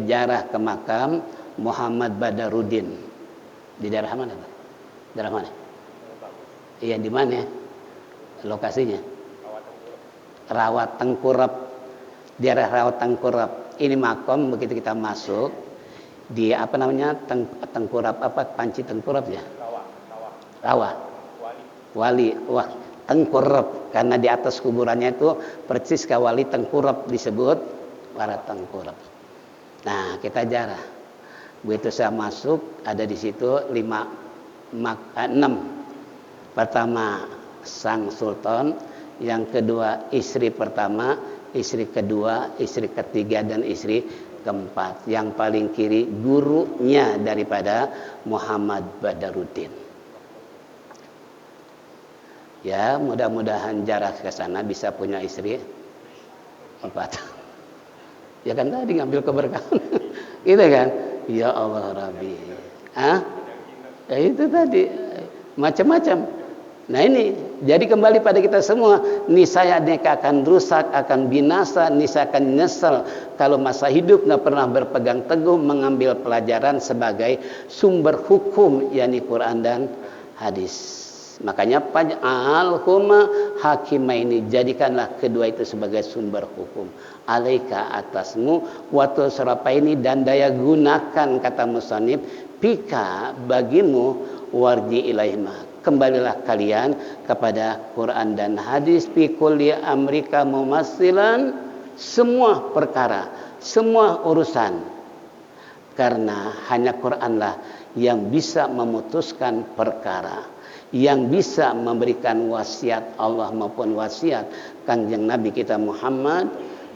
Jarah ke makam Muhammad Badarudin. Di daerah mana, Pak? Daerah mana? Iya, di mana? Lokasinya? Rawat Tengkurap. Daerah Rawat Tengkurap. Ini makam begitu kita masuk di apa namanya? Tengkurap apa? Panci Tengkurap ya? Rawa. Wali. Wah, Tengkurap karena di atas kuburannya itu persis ke Wali Tengkurap disebut Warat Tengkurap. Nah, kita jarah. Begitu saya masuk ada di situ 6. Pertama sang sultan, yang kedua istri pertama, istri kedua, istri ketiga dan istri keempat. Yang paling kiri gurunya daripada Muhammad Badarudin. Ya, mudah-mudahan jarah ke sana bisa punya istri 4. Ya kan tadi ngambil keberkahan. Gitu kan? Ya Allah Rabbi. Ya itu tadi macam-macam. Nah ini jadi kembali pada kita semua. Niscaya mereka akan rusak, akan binasa, niscaya akan nyesal kalau masa hidup nggak pernah berpegang teguh mengambil pelajaran sebagai sumber hukum, yakni Quran dan hadis. Makanya faj'alhuma hakimaini, jadikanlah kedua itu sebagai sumber hukum. Alaika atasmu watu serapaini, dan daya gunakan kata musannif pika bagimu warji ilaihima, kembalilah kalian kepada Quran dan hadis fi kulli amrika mumassilan, semua perkara, semua urusan, karena hanya Quranlah yang bisa memutuskan perkara, yang bisa memberikan wasiat Allah maupun wasiat Kanjeng Nabi kita Muhammad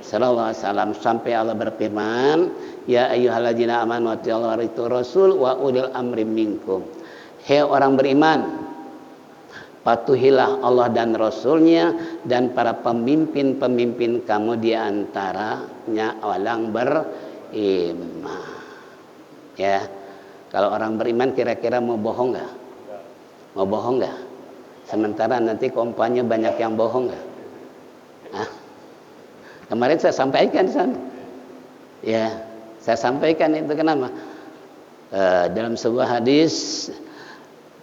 sallallahu alaihi wasallam, sampai Allah berfirman, ya ayyuhalladzina amanu atti'ullaha wa rasul wa ulil amri minkum. Hei orang beriman, patuhilah Allah dan Rasulnya dan para pemimpin-pemimpin kamu di antaranya orang beriman. Ya, kalau orang beriman kira-kira mau bohong nggak? Mau bohong nggak? Sementara nanti kompanya banyak yang bohong nggak? Kemarin saya sampaikan di sana. Ya, saya sampaikan itu kenapa? Dalam sebuah hadis,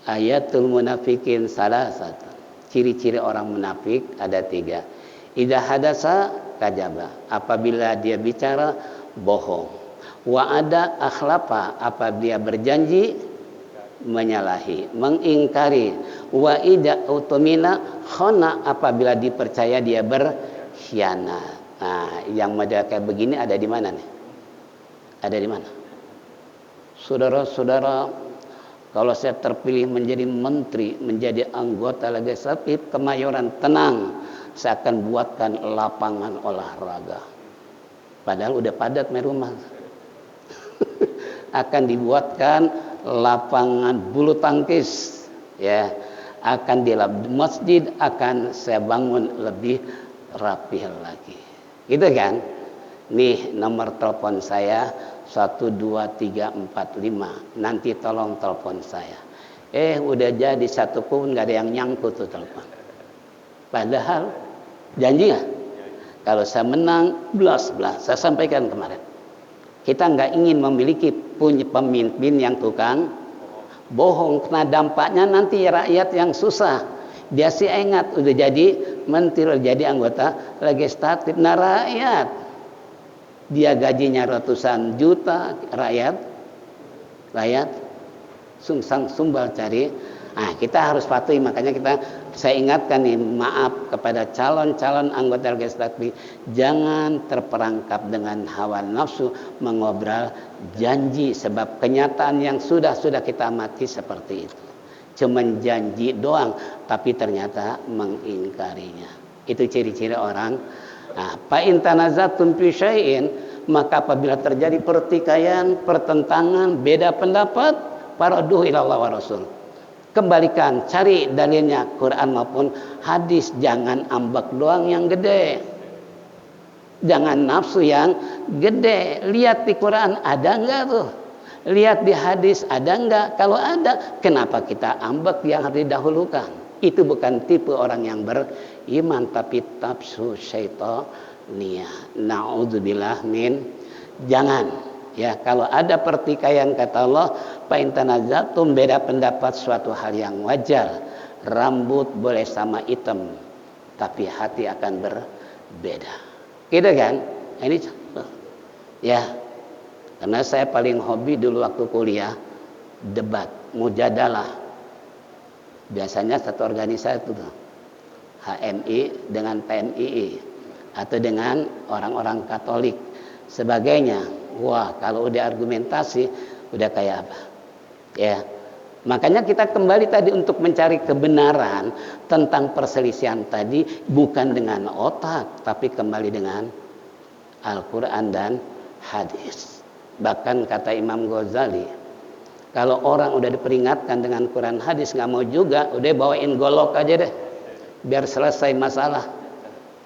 ayatul munafikin salah satu. Ciri-ciri orang munafik ada 3. Idza hadasa kadzaba, apabila dia bicara bohong. Wa ada akhlafa, apabila berjanji menyalahi, mengingkari. Wa idza utumina khana, apabila dipercaya dia berkhianat. Nah, yang model kayak begini ada di mana nih? Ada di mana? Saudara-saudara, kalau saya terpilih menjadi menteri, menjadi anggota legislatif Kemayoran, tenang, saya akan buatkan lapangan olahraga. Padahal udah padat main rumah. Akan dibuatkan lapangan bulu tangkis, ya. Akan di masjid akan saya bangun lebih rapih lagi. Gitu kan? Nih nomor telepon saya 12345. Nanti tolong telepon saya. Udah jadi satu pun nggak ada yang nyangkut tuh telepon. Padahal janji nggak? Kalau saya menang belas. Saya sampaikan kemarin. Kita nggak ingin memiliki punya pemimpin yang tukang bohong. Karena dampaknya nanti rakyat yang susah. Dia sih ingat udah jadi menteri, jadi anggota legislatif. Nah rakyat, dia gajinya ratusan juta, rakyat sungsang sumbal cari. Nah, kita harus patuhi. Makanya saya ingatkan nih, maaf kepada calon-calon anggota legislatif, jangan terperangkap dengan hawa nafsu mengobrol janji, sebab kenyataan yang sudah kita amati seperti itu. Cuman janji doang, tapi ternyata mengingkarinya. Itu ciri-ciri orang. Nah, fa in tanazatum fi syai'in, maka apabila terjadi pertikaian, pertentangan, beda pendapat, farudduhu ila Allah wa Rasul. Kembalikan, cari dalilnya Quran maupun hadis, jangan ambek doang yang gede. Jangan nafsu yang gede. Lihat di Quran ada enggak tuh? Lihat di hadis ada enggak? Kalau ada, kenapa kita ambek yang harus didahulukan? Itu bukan tipe orang yang beriman, tapi nafsu syaitaniyah. Na'udzubillah min jangan. Ya, kalau ada pertikaian kata Allah, fa in tanazatum, beda pendapat suatu hal yang wajar. Rambut boleh sama hitam, tapi hati akan berbeda. Gitu kan? Ini contoh. Ya. Karena saya paling hobi dulu waktu kuliah debat, mujadalah. Biasanya satu organisasi itu HMI dengan PMII atau dengan orang-orang Katolik sebagainya. Wah, kalau udah argumentasi udah kayak apa? Ya. Makanya kita kembali tadi untuk mencari kebenaran tentang perselisihan tadi bukan dengan otak, tapi kembali dengan Al-Qur'an dan hadis. Bahkan kata Imam Ghazali, kalau orang udah diperingatkan dengan Quran hadis nggak mau juga, udah bawain golok aja deh, biar selesai masalah.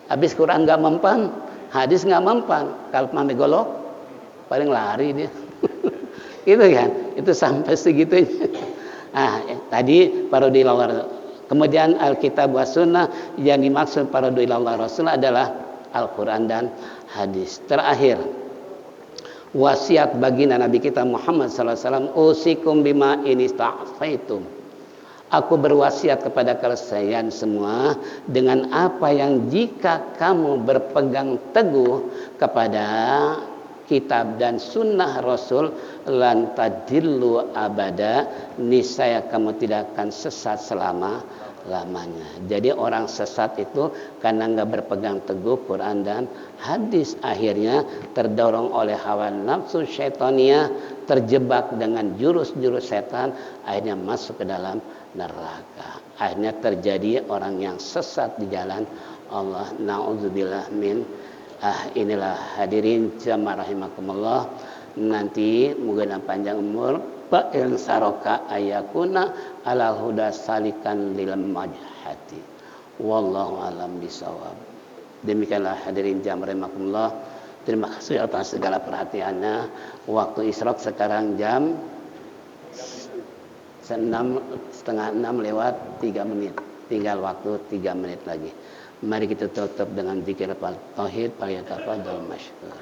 Habis Quran nggak mempan, hadis nggak mempan, kalau mami golok paling lari dia. Gitu kan, itu sampai segitunya. Tadi parodi ilallah. Kemudian Alkitab wa sunnah, yang dimaksud parodi ilallah Rasul adalah Al-Quran dan hadis. Terakhir, wasiat baginda Nabi kita Muhammad SAW, usikum bima inista'faitum. Aku berwasiat kepada kalian semua dengan apa yang jika kamu berpegang teguh kepada kitab dan sunnah Rasul, lan tadillu abada, niscaya kamu tidak akan sesat selama-lamanya. Jadi orang sesat itu karena nggak berpegang teguh Quran dan hadis, akhirnya terdorong oleh hawa nafsu syaitania, terjebak dengan jurus-jurus setan, akhirnya masuk ke dalam neraka. Akhirnya terjadi orang yang sesat di jalan Allah. Na'udzubillah min. Inilah hadirin jamaah rahimakumullah. Nanti moga panjang umur, ba'il saroka ayakuna ala huda salikan lil majhati. Wallahu alam bisawab. Demikianlah hadirin jamaah rahimakumullah. Terima kasih atas segala perhatiannya. Waktu isyraq sekarang jam 5:30 lewat 3 menit. Tinggal waktu 3 menit lagi. Mari kita tutup dengan zikir tauhid, falyatafadhal masykur.